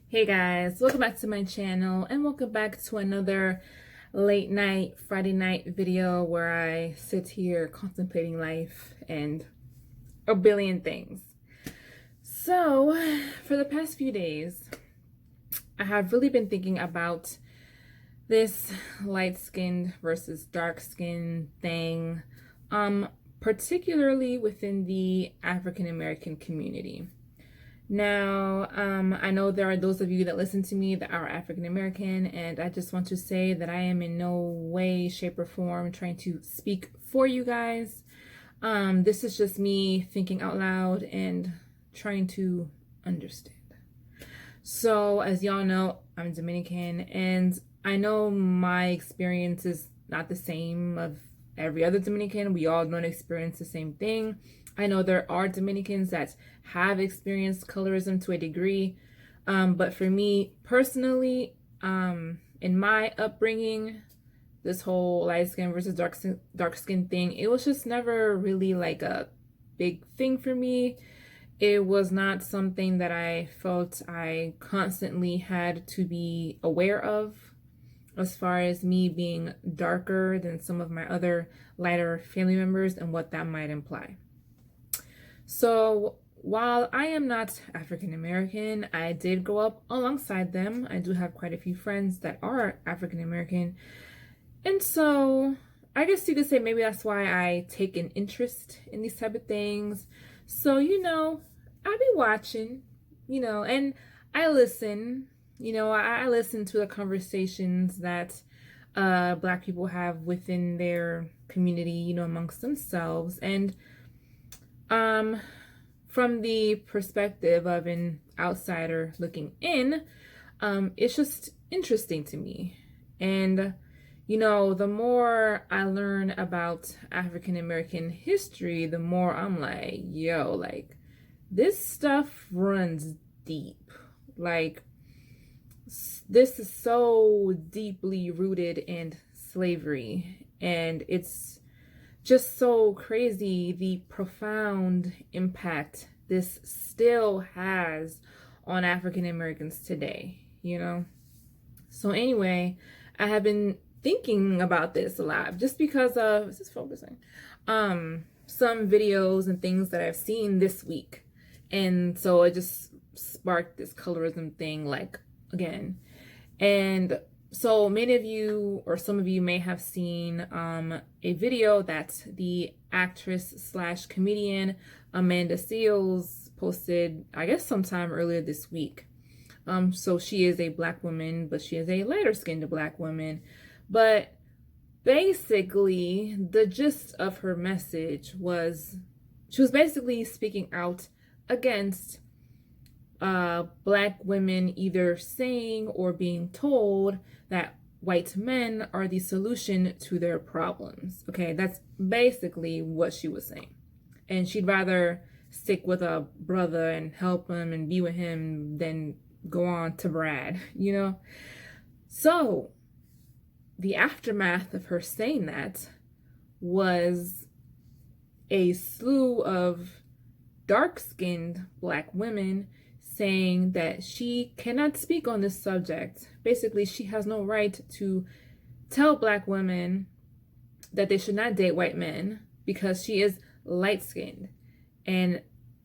Hey guys, welcome back to my channel and welcome back to another late night Friday night video where I sit here contemplating life and a billion things. So for the past few days I have really been thinking about this light-skinned versus dark-skinned thing, particularly within the African American community. Now, I know there are those of you that listen to me that are African American, and I just want to say that I am in no way, shape, or form trying to speak for you guys. This is just me thinking out loud and trying to understand. So, as y'all know, I'm Dominican, and I know my experience is not the same of every other Dominican. We all don't experience the same thing. I know there are Dominicans that have experienced colorism to a degree, but for me personally, in my upbringing, this whole light skin versus dark skin thing, it was just never really like a big thing for me. It was not something that I felt I constantly had to be aware of, as far as me being darker than some of my other lighter family members and what that might imply. So while I am not African American, I did grow up alongside them. I do have quite a few friends that are African American. And so I guess you could say maybe that's why I take an interest in these type of things. So, I be watching, and I listen, I listen to the conversations that Black people have within their community, amongst themselves. And from the perspective of an outsider looking in, it's just interesting to me. And, the more I learn about African American history, the more I'm like, yo, like, this stuff runs deep. Like, this is so deeply rooted in slavery, and it's just so crazy the profound impact this still has on African Americans today. So anyway, I have been thinking about this a lot just because of, is this focusing? Some videos and things that I've seen this week. And so it just sparked this colorism thing, like, again. And so many of you, or some of you, may have seen a video that the actress slash comedian Amanda Seales posted, I guess sometime earlier this week. So she is a Black woman, but she is a lighter skinned Black woman. But basically, the gist of her message was, she was basically speaking out against Black women either saying or being told that white men are the solution to their problems. Okay, that's basically what she was saying. And she'd rather stick with a brother and help him and be with him than go on to Brad. So the aftermath of her saying that was a slew of dark-skinned Black women saying that she cannot speak on this subject. Basically, she has no right to tell Black women that they should not date white men because she is light-skinned. And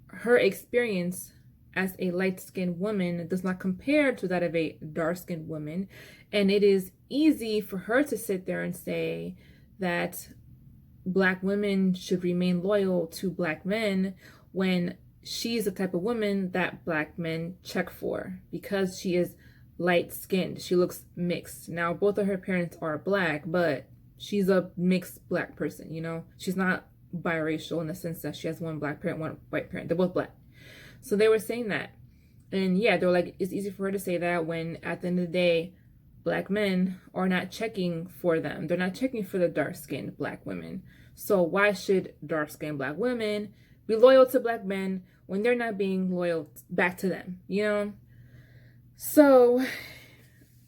her experience as a light-skinned woman does not compare to that of a dark-skinned woman. And it is easy for her to sit there and say that Black women should remain loyal to Black men when she's the type of woman that Black men check for because she is light-skinned. She looks mixed. Now, both of her parents are Black, but she's a mixed Black person, She's not biracial in the sense that she has one Black parent, one white parent. They're both Black. So they were saying that. And yeah, they're like, it's easy for her to say that when at the end of the day, Black men are not checking for them. They're not checking for the dark-skinned Black women. So why should dark-skinned Black women be loyal to Black men when they're not being loyal back to them, So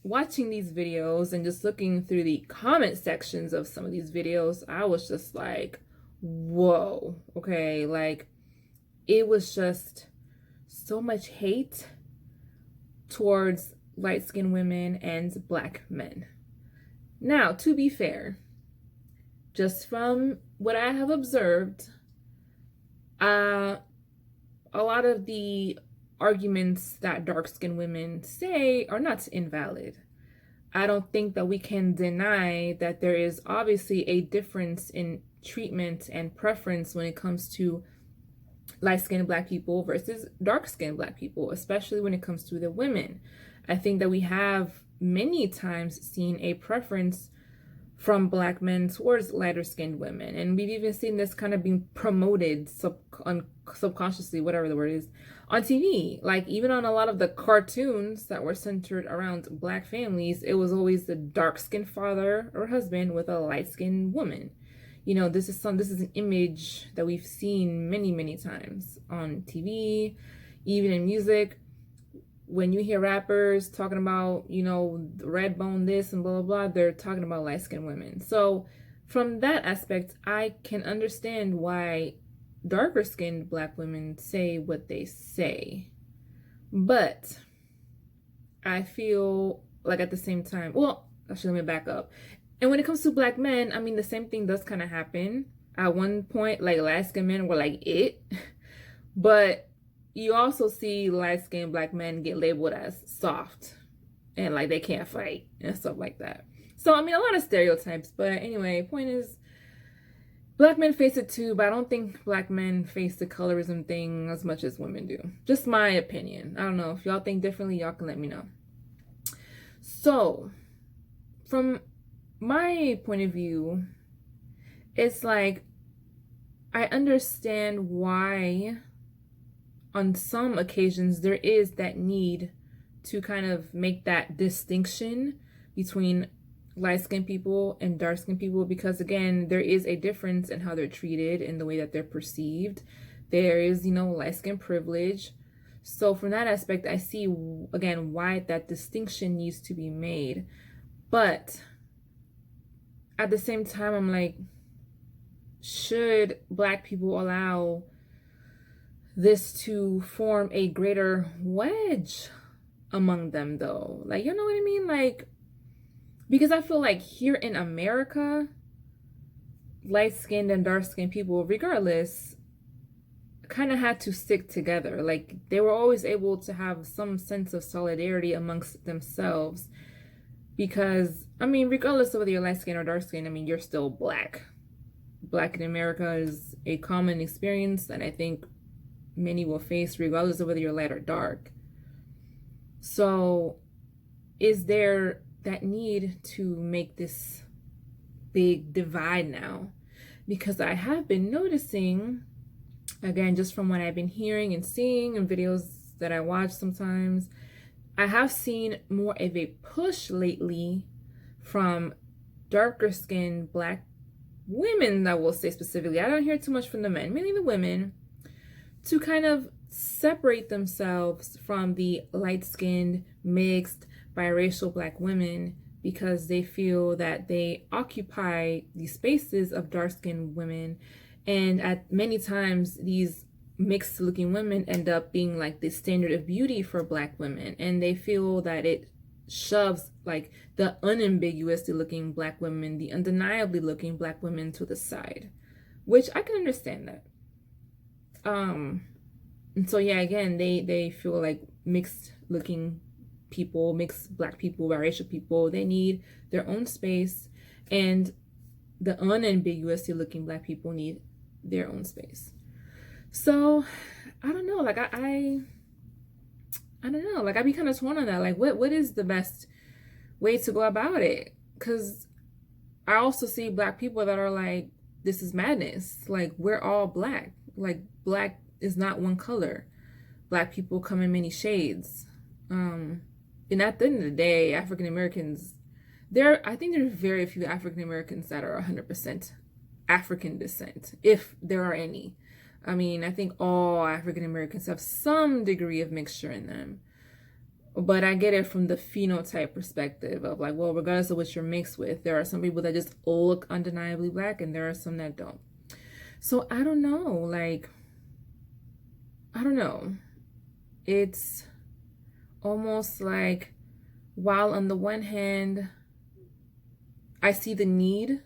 watching these videos and just looking through the comment sections of some of these videos, I was just like, whoa, okay, like, it was just so much hate towards light-skinned women and black men. Now, to be fair, just from what I have observed, a lot of the arguments that dark-skinned women say are not invalid. I don't think that we can deny that there is obviously a difference in treatment and preference when it comes to light-skinned black people versus dark-skinned black people, especially when it comes to the women. I think that we have many times seen a preference from black men towards lighter-skinned women, and we've even seen this kind of being promoted subconsciously, whatever the word is, on TV. Like, even on a lot of the cartoons that were centered around black families, it was always the dark-skinned father or husband with a light-skinned woman. You know, this is an image that we've seen many times on TV, even in music. When you hear rappers talking about, you know, red bone this and blah, blah, blah, they're talking about light-skinned women. So from that aspect, I can understand why darker-skinned black women say what they say. But I feel like at the same time, well, actually, let me back up. And when it comes to black men, I mean, the same thing does kind of happen. At one point, like, light-skinned men were like it. But you also see light-skinned black men get labeled as soft and like they can't fight and stuff like that. So, I mean, a lot of stereotypes. But anyway, point is, black men face it too, but I don't think black men face the colorism thing as much as women do. Just my opinion. I don't know. If y'all think differently, y'all can let me know. So, from my point of view, it's like, I understand why on some occasions there is that need to kind of make that distinction between light-skinned people and dark-skinned people, because again, there is a difference in how they're treated and the way that they're perceived. There is, you know, light-skin privilege. So from that aspect, I see again why that distinction needs to be made. But at the same time, I'm like, should black people allow this to form a greater wedge among them though? Like, you know what I mean? Like, because I feel like here in America, light-skinned and dark-skinned people, regardless, kind of had to stick together. Like, they were always able to have some sense of solidarity amongst themselves. Because, I mean, regardless of whether you're light-skinned or dark-skinned, I mean, you're still black. Black in America is a common experience that I think many will face regardless of whether you're light or dark. So is there that need to make this big divide now? Because I have been noticing, again, just from what I've been hearing and seeing in videos that I watch sometimes, I have seen more of a push lately from darker skinned black women, I will say specifically. I don't hear too much from the men, mainly the women, to kind of separate themselves from the light-skinned, mixed, biracial black women, because they feel that they occupy the spaces of dark-skinned women, and at many times these mixed looking women end up being like the standard of beauty for black women, and they feel that it shoves like the unambiguously looking black women, the undeniably looking black women to the side, which I can understand that. And so yeah, again, they feel like mixed looking people, mixed black people, biracial people, they need their own space, and the unambiguously looking black people need their own space. So I don't know, like I don't know, like I'd be kind of torn on that. Like what is the best way to go about it? Because I also see black people that are like, this is madness. Like, we're all black. Like, black is not one color. Black people come in many shades. And at the end of the day, African Americans, I think there's very few African Americans that are 100% African descent, if there are any. I mean, I think all African Americans have some degree of mixture in them. But I get it from the phenotype perspective of like, well, regardless of what you're mixed with, there are some people that just look undeniably black and there are some that don't. So I don't know, like, I don't know. It's almost like, while on the one hand, I see the need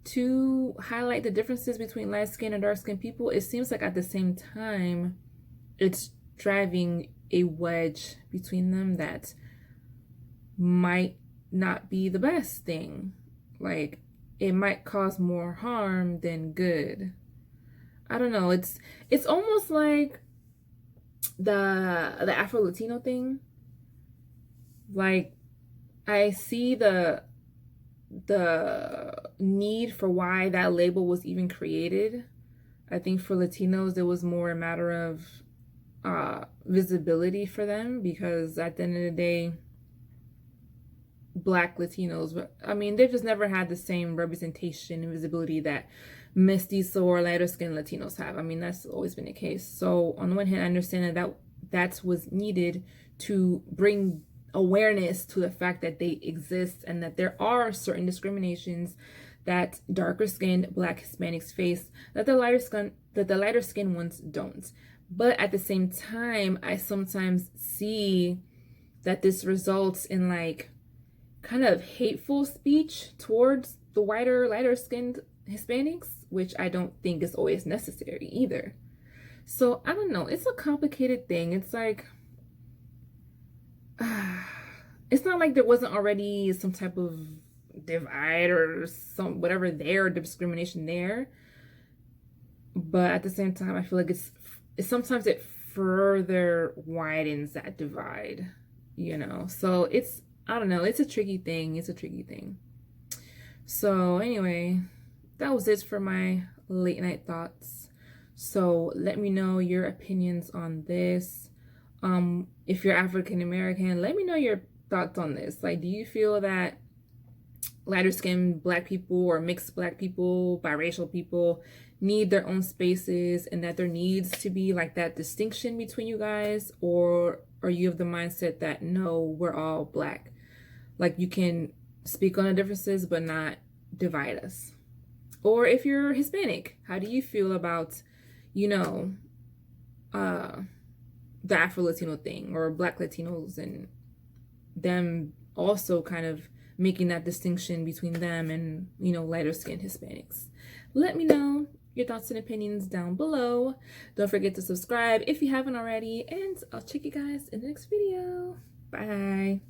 to highlight the differences between light skinned and dark skinned people, it seems like at the same time, it's driving a wedge between them that might not be the best thing. Like, it might cause more harm than good. I don't know. It's almost like the Afro Latino thing. Like, I see the need for why that label was even created. I think for Latinos, it was more a matter of visibility for them, because at the end of the day, Black Latinos, I mean, they've just never had the same representation and visibility that mestizo or lighter skinned Latinos have. I mean, that's always been the case. So on the one hand, I understand that was needed to bring awareness to the fact that they exist and that there are certain discriminations that darker skinned Black Hispanics face that the lighter skinned ones don't. But at the same time, I sometimes see that this results in like kind of hateful speech towards the lighter skinned Hispanics, which I don't think is always necessary either. So I don't know. It's a complicated thing. It's like, it's not like there wasn't already some type of divide or some whatever there, discrimination there. But at the same time, I feel like it's sometimes it further widens that divide, So it's, I don't know, it's a tricky thing. So anyway, that was it for my late night thoughts. So let me know your opinions on this. If you're African American, let me know your thoughts on this. Like, do you feel that lighter skinned Black people or mixed Black people, biracial people need their own spaces, and that there needs to be like that distinction between you guys? Or are you of the mindset that no, we're all Black? Like, you can speak on the differences but not divide us. Or if you're Hispanic, how do you feel about, the Afro-Latino thing, or Black Latinos and them also kind of making that distinction between them and, lighter skinned Hispanics? Let me know your thoughts and opinions down below. Don't forget to subscribe if you haven't already, and I'll check you guys in the next video. Bye.